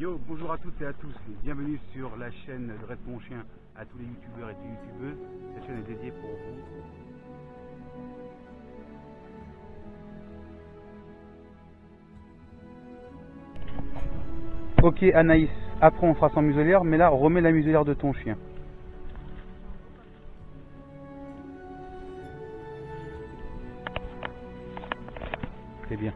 Yo, bonjour à toutes et à tous, bienvenue sur la chaîne de Red Mon Chien, à tous les youtubeurs et les youtubeuses. Cette chaîne est dédiée pour vous. Ok Anaïs, après on fera sans muselière, mais là remets la muselière de ton chien. C'est bien.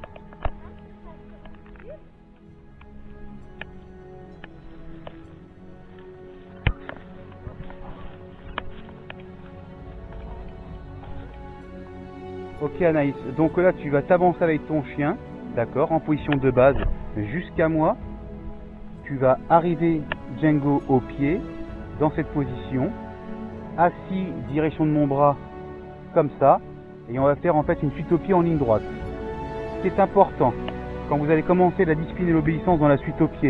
Ok Anaïs, donc là tu vas t'avancer avec ton chien, d'accord, en position de base jusqu'à moi. Tu vas arriver Django au pied, dans cette position, assis direction de mon bras, comme ça, et on va faire en fait une suite au pied en ligne droite. Ce qui est important, quand vous allez commencer la discipline et l'obéissance dans la suite au pied,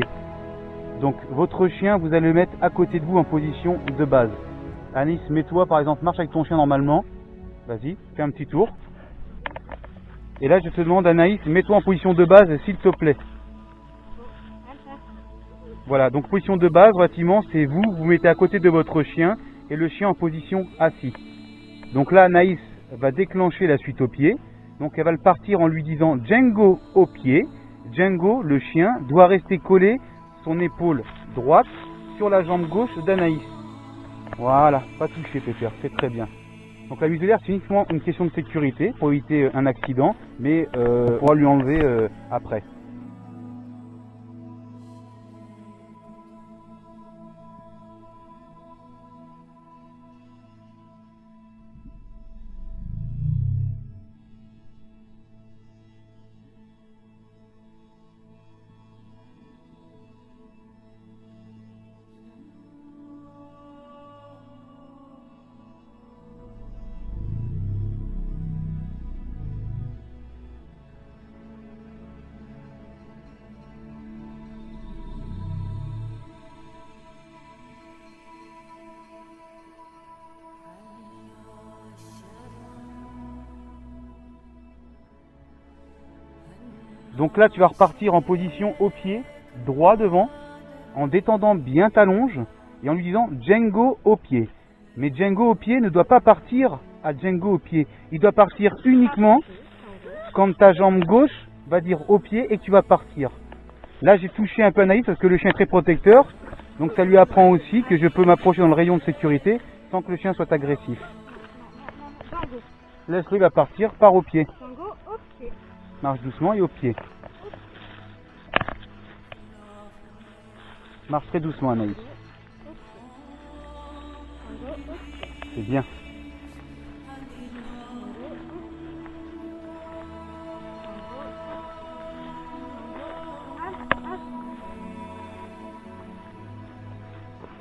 donc votre chien, vous allez le mettre à côté de vous en position de base. Anaïs, mets-toi par exemple, marche avec ton chien normalement, vas-y, fais un petit tour. Et là je te demande Anaïs, mets-toi en position de base s'il te plaît. Voilà, donc position de base, relativement, c'est vous, vous mettez à côté de votre chien et le chien en position assis. Donc là, Anaïs va déclencher la suite au pied. Donc elle va le partir en lui disant Django au pied. Django, le chien, doit rester collé son épaule droite sur la jambe gauche d'Anaïs. Voilà, pas touché Pépère, c'est très bien. Donc la muselière, c'est uniquement une question de sécurité pour éviter un accident, mais on va lui enlever après. Donc là, tu vas repartir en position au pied, droit devant, en détendant bien ta longe et en lui disant Django au pied. Mais Django au pied ne doit pas partir à Django au pied. Il doit partir uniquement quand ta jambe gauche va dire au pied et que tu vas partir. Là, j'ai touché un peu Anaïs parce que le chien est très protecteur. Donc ça lui apprend aussi que je peux m'approcher dans le rayon de sécurité sans que le chien soit agressif. Laisse-le, il va partir, part au pied. Marche doucement et au pied. Marche très doucement Anaïs. C'est bien.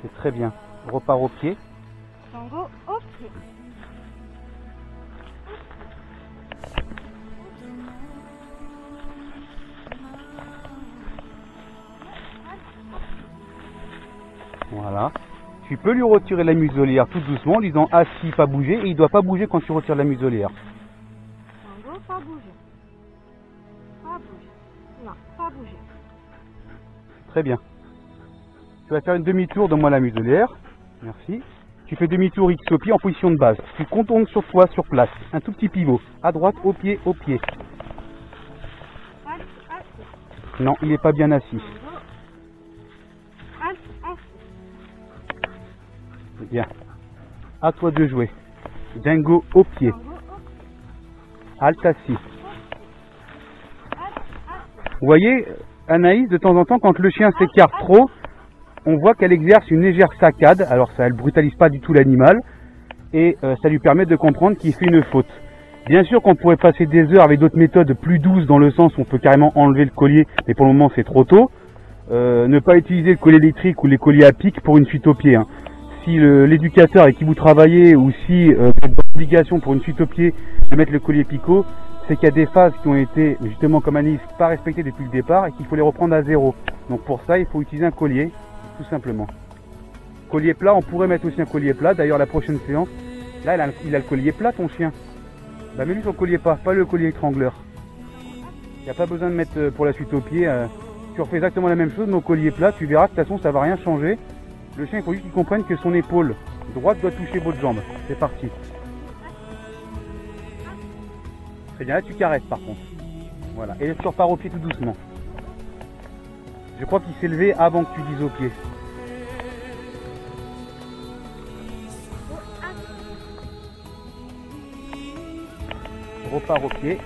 C'est très bien. Repart au pied. Voilà. Tu peux lui retirer la muselière tout doucement en lui disant assis, pas bouger, et il ne doit pas bouger quand tu retires la muselière. Pas bouger. Pas bouger. Non, pas bouger. Très bien. Tu vas faire une demi-tour, donne-moi la muselière. Merci. Tu fais demi-tour X au pied en position de base. Tu contournes sur toi, sur place. Un tout petit pivot. À droite, au pied, au pied. Non, il n'est pas bien assis. Bien. À toi de jouer. Django au pied. Halte assis. Vous voyez, Anaïs, de temps en temps, quand le chien s'écarte trop, on voit qu'elle exerce une légère saccade. Alors ça, elle brutalise pas du tout l'animal. Et ça lui permet de comprendre qu'il fait une faute. Bien sûr qu'on pourrait passer des heures avec d'autres méthodes plus douces, dans le sens où on peut carrément enlever le collier. Mais pour le moment, c'est trop tôt. Ne pas utiliser le collier électrique ou les colliers à pic pour une suite au pied. Hein. Si l'éducateur avec qui vous travaillez ou si vous êtes dans l'obligation pour une suite au pied de mettre le collier picot, c'est qu'il y a des phases qui ont été justement comme Anaïs pas respectées depuis le départ et qu'il faut les reprendre à zéro. Donc pour ça il faut utiliser un collier tout simplement. Collier plat, on pourrait mettre aussi un collier plat. D'ailleurs la prochaine séance, là il a le collier plat ton chien. Bah mets-lui son collier pas le collier étrangleur. Il n'y a pas besoin de mettre pour la suite au pied. Tu tu refais exactement la même chose, mais au collier plat, tu verras que de toute façon ça va rien changer. Le chien, il faut juste qu'il comprenne que son épaule droite doit toucher votre jambe. C'est parti. Très bien, là tu caresses par contre. Voilà, et là tu repars au pied tout doucement. Je crois qu'il s'est levé avant que tu dises au pied. Repars au pied.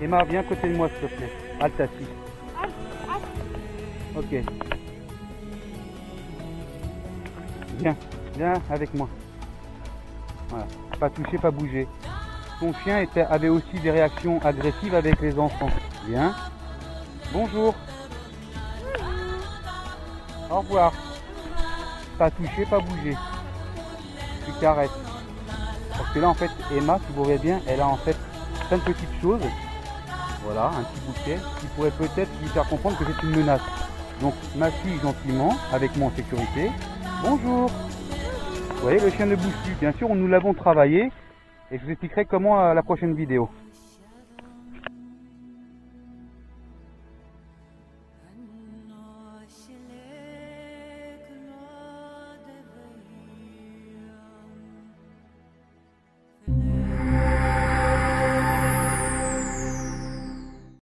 Emma, viens à côté de moi s'il te plaît. Halte assis. Ok. Viens avec moi. Voilà. Pas toucher, pas bouger. Ton chien avait aussi des réactions agressives avec les enfants. Viens. Bonjour. Au revoir. Pas toucher, pas bouger. Tu caresses. Parce que là en fait Emma, si vous voyez bien, elle a en fait plein de petites choses. Voilà, un petit bouquet qui pourrait peut-être lui faire comprendre que c'est une menace. Donc m'assieds gentiment avec moi en sécurité. Bonjour. Vous voyez, le chien ne bouge plus. Bien sûr, nous l'avons travaillé et je vous expliquerai comment à la prochaine vidéo.